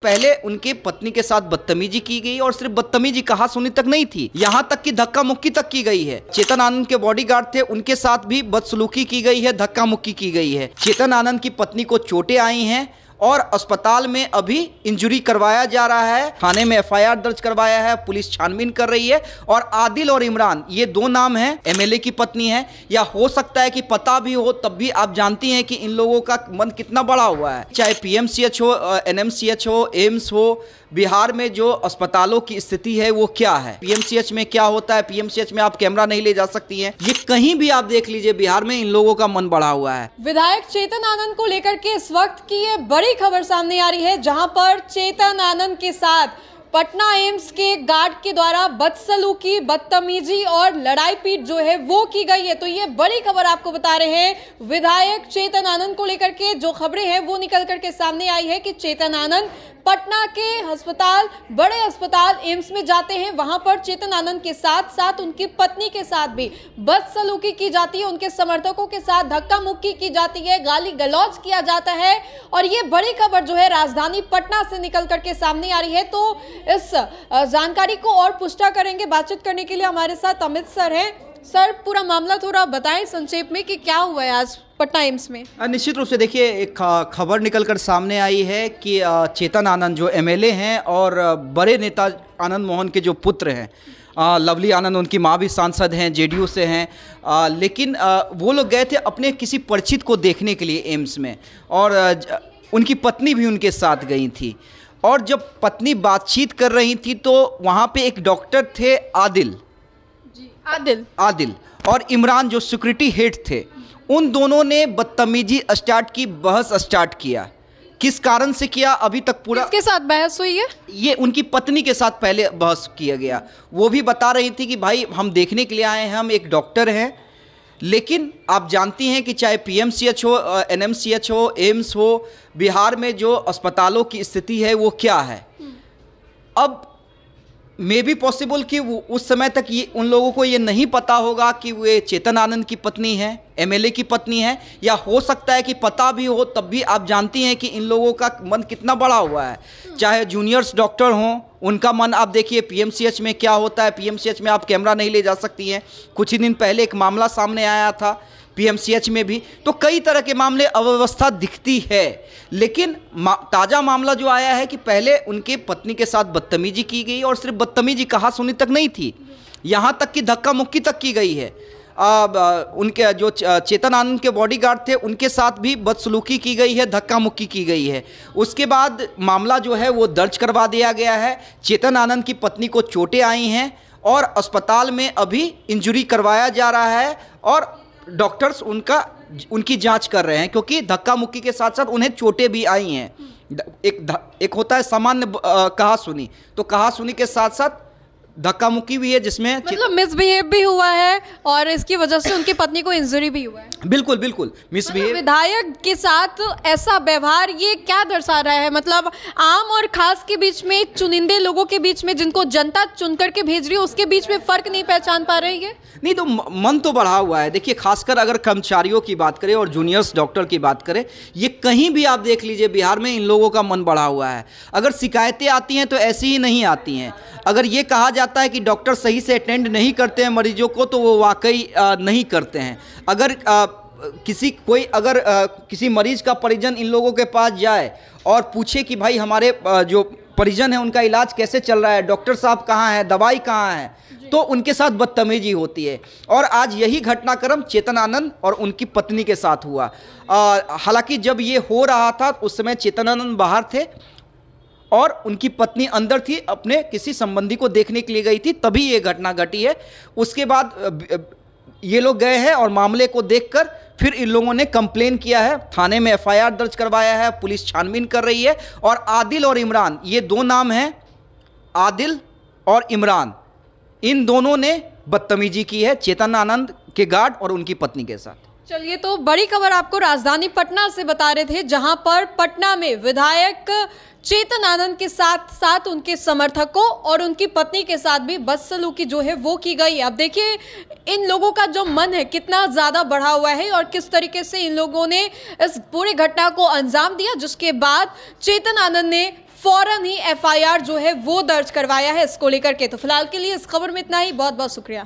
पहले उनके पत्नी के साथ बदतमीजी की गई और सिर्फ बदतमीजी कहा सुनी तक नहीं थी, यहाँ तक कि धक्का मुक्की तक की गई है। चेतन आनंद के बॉडीगार्ड थे, उनके साथ भी बदसलूकी की गई है, धक्का मुक्की की गई है। चेतन आनंद की पत्नी को चोटें आई हैं और अस्पताल में अभी इंजरी करवाया जा रहा है। थाने में एफआईआर दर्ज करवाया है, पुलिस छानबीन कर रही है। और आदिल और इमरान ये दो नाम हैं, एमएलए की पत्नी है, या हो सकता है कि पता भी हो, तब भी आप जानती हैं कि इन लोगों का मन कितना बड़ा हुआ है। चाहे पीएमसीएच हो, एनएमसीएच हो, एम्स हो, बिहार में जो अस्पतालों की स्थिति है वो क्या है, पीएमसीएच में क्या होता है, पीएमसीएच में आप कैमरा नहीं ले जा सकती हैं, ये कहीं भी आप देख लीजिए, बिहार में इन लोगों का मन बढ़ा हुआ है। विधायक चेतन आनंद को लेकर के इस वक्त की ये बड़ी खबर सामने आ रही है, जहां पर चेतन आनंद के साथ पटना एम्स के गार्ड के द्वारा बदसलूकी, बदतमीजी और लड़ाई पीट जो है वो की गई है। तो ये बड़ी खबर आपको बता रहे हैं, विधायक चेतन आनंद को लेकर के जो खबरें हैं वो निकल करके सामने आई है कि चेतन आनंद पटना के अस्पताल, बड़े अस्पताल एम्स में जाते हैं। वहां पर चेतन आनंद के साथ साथ उनकी पत्नी के साथ भी बदसलूकी की जाती है, उनके समर्थकों के साथ धक्का मुक्की की जाती है, गाली गलौज किया जाता है। और ये बड़ी खबर जो है राजधानी पटना से निकल करके सामने आ रही है। तो इस जानकारी को और पुष्टा करेंगे, बातचीत करने के लिए हमारे साथ अमित सर हैं। सर, पूरा मामला थोड़ा बताएं संक्षेप में कि क्या हुआ है आज पटना एम्स में। निश्चित रूप से देखिए, एक खबर निकलकर सामने आई है कि चेतन आनंद जो एमएलए हैं और बड़े नेता आनंद मोहन के जो पुत्र हैं, लवली आनंद, उनकी माँ भी सांसद हैं, जेडीयू से हैं, लेकिन वो लोग गए थे अपने किसी परिचित को देखने के लिए एम्स में, और उनकी पत्नी भी उनके साथ गई थी। और जब पत्नी बातचीत कर रही थी तो वहाँ पे एक डॉक्टर थे, आदिल और इमरान जो सिक्योरिटी हेड थे, उन दोनों ने बदतमीजी स्टार्ट की, बहस स्टार्ट किया। किस कारण से किया अभी तक पूरा, किसके साथ बहस हुई है? ये उनकी पत्नी के साथ पहले बहस किया गया। वो भी बता रही थी कि भाई हम देखने के लिए आए हैं, हम एक डॉक्टर हैं, लेकिन आप जानती हैं कि चाहे पीएमसीएच हो, एनएमसीएच हो, एम्स हो, बिहार में जो अस्पतालों की स्थिति है वो क्या है। अब मे बी पॉसिबल कि उस समय तक ये उन लोगों को ये नहीं पता होगा कि वे चेतन आनंद की पत्नी है, एमएलए की पत्नी है, या हो सकता है कि पता भी हो, तब भी आप जानती हैं कि इन लोगों का मन कितना बड़ा हुआ है। चाहे जूनियर्स डॉक्टर हों, उनका मन आप देखिए पीएमसीएच में क्या होता है, पीएमसीएच में आप कैमरा नहीं ले जा सकती हैं। कुछ ही दिन पहले एक मामला सामने आया था पीएमसीएच में भी, तो कई तरह के मामले, अव्यवस्था दिखती है। लेकिन ताज़ा मामला जो आया है कि पहले उनके पत्नी के साथ बदतमीजी की गई और सिर्फ बदतमीजी कहा सुनी तक नहीं थी, यहाँ तक कि धक्का मुक्की तक की गई है। उनके जो चेतन आनंद के बॉडीगार्ड थे, उनके साथ भी बदसलूकी की गई है, धक्का मुक्की की गई है। उसके बाद मामला जो है वो दर्ज करवा दिया गया है। चेतन आनंद की पत्नी को चोटें आई हैं और अस्पताल में अभी इंजरी करवाया जा रहा है, और डॉक्टर्स उनकी जांच कर रहे हैं, क्योंकि धक्का मुक्की के साथ साथ उन्हें चोटें भी आई हैं। एक होता है सामान्य कहा सुनी, तो कहा सुनी के साथ साथ धक्का मुक्की भी है, जिसमें मतलब मिसबिहेव भी हुआ है और इसकी वजह से उनकी पत्नी को इंजरी भी हुआ है। बिल्कुल बिल्कुल मिसबिहेव। विधायक के साथ ऐसा व्यवहार ये क्या दर्शा रहा है? मतलब आम और खास के बीच में, चुनिंदे लोगों के बीच में, जिनको जनता चुन करके भेज रही है, उसके बीच में फर्क नहीं पहचान पा रही है? नहीं, तो मन तो बढ़ा हुआ है। देखिए, खासकर अगर कर्मचारियों की बात करें और जूनियर्स डॉक्टर की बात करें, ये कहीं भी आप देख लीजिए, बिहार में इन लोगों का मन बढ़ा हुआ है। अगर शिकायतें आती हैं तो ऐसी ही नहीं आती हैं। अगर ये कहा जाता है कि डॉक्टर सही से अटेंड नहीं करते हैं मरीजों को, तो वो वाकई नहीं करते हैं। अगर किसी मरीज का परिजन इन लोगों के पास जाए और पूछे कि भाई हमारे जो परिजन है उनका इलाज कैसे चल रहा है, डॉक्टर साहब कहाँ हैं, दवाई कहाँ है, तो उनके साथ बदतमीजी होती है। और आज यही घटनाक्रम चेतन आनंद और उनकी पत्नी के साथ हुआ। हालांकि जब ये हो रहा था उस समय चेतन आनंद बाहर थे और उनकी पत्नी अंदर थी, अपने किसी संबंधी को देखने के लिए गई थी, तभी ये घटना घटी है। उसके बाद ये लोग गए हैं और मामले को देखकर फिर इन लोगों ने कंप्लेन किया है, थाने में एफआईआर दर्ज करवाया है, पुलिस छानबीन कर रही है। और आदिल और इमरान, ये दो नाम हैं, आदिल और इमरान, इन दोनों ने बदतमीजी की है चेतन आनंद के गार्ड और उनकी पत्नी के साथ। चलिए, तो बड़ी खबर आपको राजधानी पटना से बता रहे थे, जहां पर पटना में विधायक चेतन आनंद के साथ साथ उनके समर्थकों और उनकी पत्नी के साथ भी बदसलूकी जो है वो की गई। अब देखिए, इन लोगों का जो मन है कितना ज्यादा बढ़ा हुआ है और किस तरीके से इन लोगों ने इस पूरी घटना को अंजाम दिया, जिसके बाद चेतन आनंद ने फौरन ही FIR जो है वो दर्ज करवाया है इसको लेकर के। तो फिलहाल के लिए इस खबर में इतना ही। बहुत बहुत शुक्रिया।